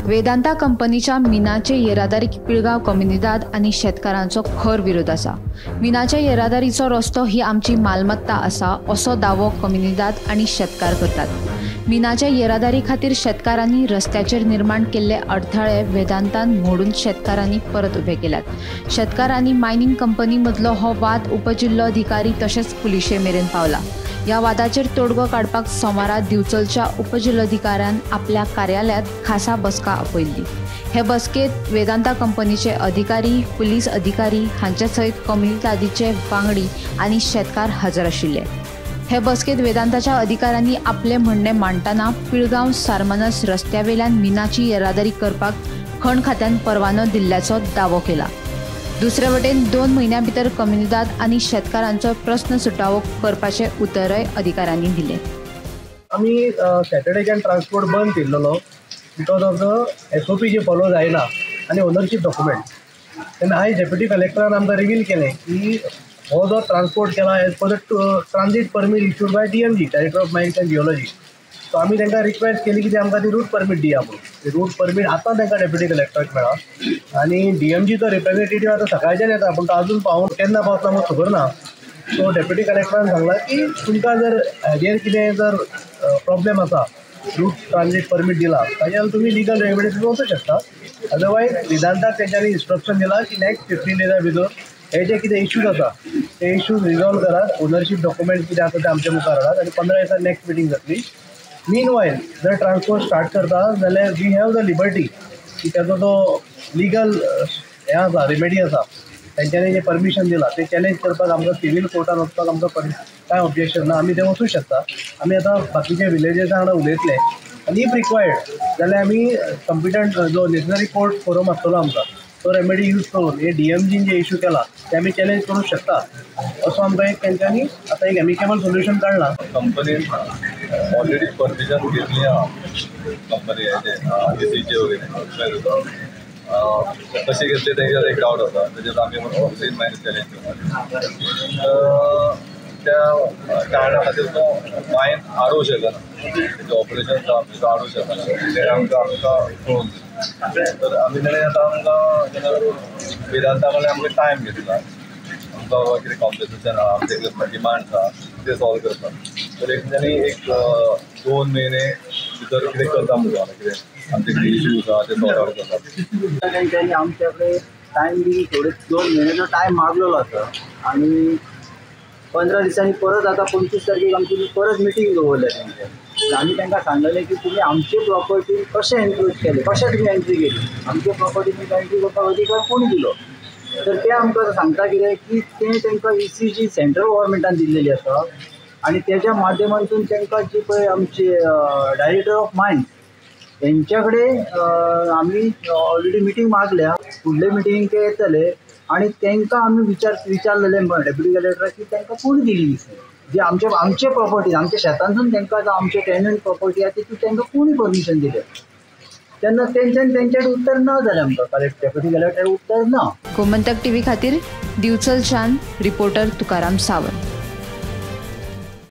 वेदांता कंपनीच्या मिनाचे येरादारी पिळगांव कम्युनिदाद आणि शेतकारांचो खर विरोध आसा। मिनाच्या येरादारीचो रस्तो ही आमची मालमत्ता आसा असो दावो कम्युनिदाद आणि शेतकार करतात। मिनाच्या येरादारी खातीर शेतकारांनी रस्त्याचेर निर्माण केल्ले अडथळे वेदांतान मोडून शेतकारांनी परत उबे केल्यात। शेतकार आनी मायनिंग कंपनी मदलो हो वाद उपजिल्लो अधिकारी तशेंच पुलिशे मेरेन पावला। या वादाचेर तोडगो काडपाक सोमारा दिवचलच्या उपजिल्लोधिकाऱ्यान आपल्या कार्यालयात खासा बसका आपयल्ली। हे बसकेत वेदांता कंपनीचे अधिकारी, पुलीस अधिकारी हांचे सयत कम्युनिदादीचे वांगडी आनी शेतकार हजर आशिल्ले। हे बसकेत वेदांताच्या अधिकाऱ्यांनी आपले म्हणणे मांडटाना पिळगांव सारमानस रस्त्यावेल्यान मिनाची येरादारी करपाक खण खात्यान परवानो दिल्ल्याचो दावो केला। दुसरे वटेन 2 म्हयन्यां भितर कम्युनिदाद आनी शेतकारांचो प्रस्न सुटावो करपाचे उतरय अधिकाऱ्यांनी दिले। आमी सॅटर्डेच्यान ट्रान्सपोर्ट बंद केल्लो बिकॉज ऑफ द SOP जे फॉलो जायना आनी ओनरशीप डॉक्युमेंट। तेन्ना आयज डेप्युटी कलेक्टरान आमकां रिवील केलें की हो जो ट्रान्सपोर्ट केला as per the transit permit issued by DMG, director of mines and geology. So आमी तांकां रिक्वेस्ट केली की आमकां ती रूट परमीट दिया म्हणून। रूट परमीट आतां तांकां डेप्युटी कलेक्टराक मेळ्ळा आनी DMGचो रिप्रेझेंटेटीव आतां सकाळच्यान येता पूण तो आजून पावून केन्ना पावता म्हाका खबर ना। सो डेप्युटी कलेक्टरान सांगलां की तुमकां जर हेजेर कितें जर प्रॉब्लेम आसा रूट ट्रांजीट परमीट दिला ताजेर तुमी लिगल रेमेडीज वचूंक शकता। अदरवायज वेदांताक तेंच्यांनी इन्स्ट्रक्शन दिलां की नेक्स्ट 15 डेजा भितर हे जे कितें इश्यूज आसा ते इश्यूज रिजॉल्व करात, ओनरशीप डॉक्युमेंट कितें आसा ते आमच्या मुखार हाडात आनी 15 दिसांनी नेक्स्ट मिटींग जातली। मीनवायल जर ट्रान्सपोर्ट स्टार्ट करता जाल्यार वी हॅव द लिबर्टी की तेजो जो लिगल हें आसा रेमेडी आसा तेंच्यांनी जे परमिशन दिलां ते चॅलेंज करपाक आमकां सिवील कोर्टान वचपाक आमकां कांय ऑब्जेक्शन ना, आमी ते वचूंक शकता। आमी आतां बाकीच्या विलेजेसा वांगडा उलयतले आनी इफ रिक्वायर्ड जाल्यार आमी कॉम्पिटंट जो नेशनरी कोर्ट फोरम आसतलो आमकां तो रेमेडी यूज करून हे DMGन जे इश्यू केला ते आमी चॅलेंज करूंक शकता असो आमकां एक तेंच्यांनी आतां एक एमिकेबल सोल्युशन काडलां। कंपनीन ऑलरेडी परमिशन घेतली आहा कंपनी ACचे वगैरे कशें घेतले तेजेर एक डावट आसा, तेजेर आमी ऑफिसीन मागीर चॅलेंज करता। त्या कारणा खातीर तो मायन हाडूंक शकना, तेजें ऑपरेशन आमचें हाडूंक शकना, तें आमकां कळून तर आमी ताणें आतां आमकां वेदांता कडल्यान आमकां टायम घेतला आमकां कितें कॉम्पेन्सेशन आहा, आमचे कितें डिमांड्स आहा ते सॉल्व करपाक। तर एक 2 म्हयने भितर कितें करता म्हणून कितें आमचे कितें इश्यूज आहा ते सॉर्ट आवट करता। तेंच्यांनी आमचे कडेन टायम बी थोडे 2 म्हयन्याचो टायम मागलेलो आसा आनी 15 दिसांनी परत आतां 25 तारखेक आमची परत मिटींग दवरल्या तेंचे। आमी तांकां सांगलेलें की तुमी आमचे प्रॉपर्टी कशें एन्क्रोच केले, कशें तुमी एंट्री केली, आमचे प्रॉपर्टी तुमकां एंट्री करपाक अधिकार कोणी दिलो। तर ते आमकां सांगता कितें की ते तांकां ECG सेंट्रल गव्हर्मेंटान दिल्लेली आसा आनी तेज्या माध्यमांतून तांकां जी पळय आमचे डायरेक्टर ऑफ मायन्स तेंच्या कडेन आमी ऑलरेडी मिटींग मागल्या, फुडले मिटींग ते येतले आनी तांकां आमी विचारलेलें डेप्युटी कलेक्टराक की तांकां कोणी दिली जी आमचे प्रॉपर्टी आमच्या शेतांतून तांकां आमचे टेनंट प्रॉपर्टी आसा ती तांकां कोणी परमिशन दिलें। तेन्ना तेंच्यानी उत्तर ना जालें आमकां डेप्युटी कलेक्टर उत्तर ना। गोमंतक TV खातीर दिवचलच्यान रिपोर्टर तुकाराम सावंत।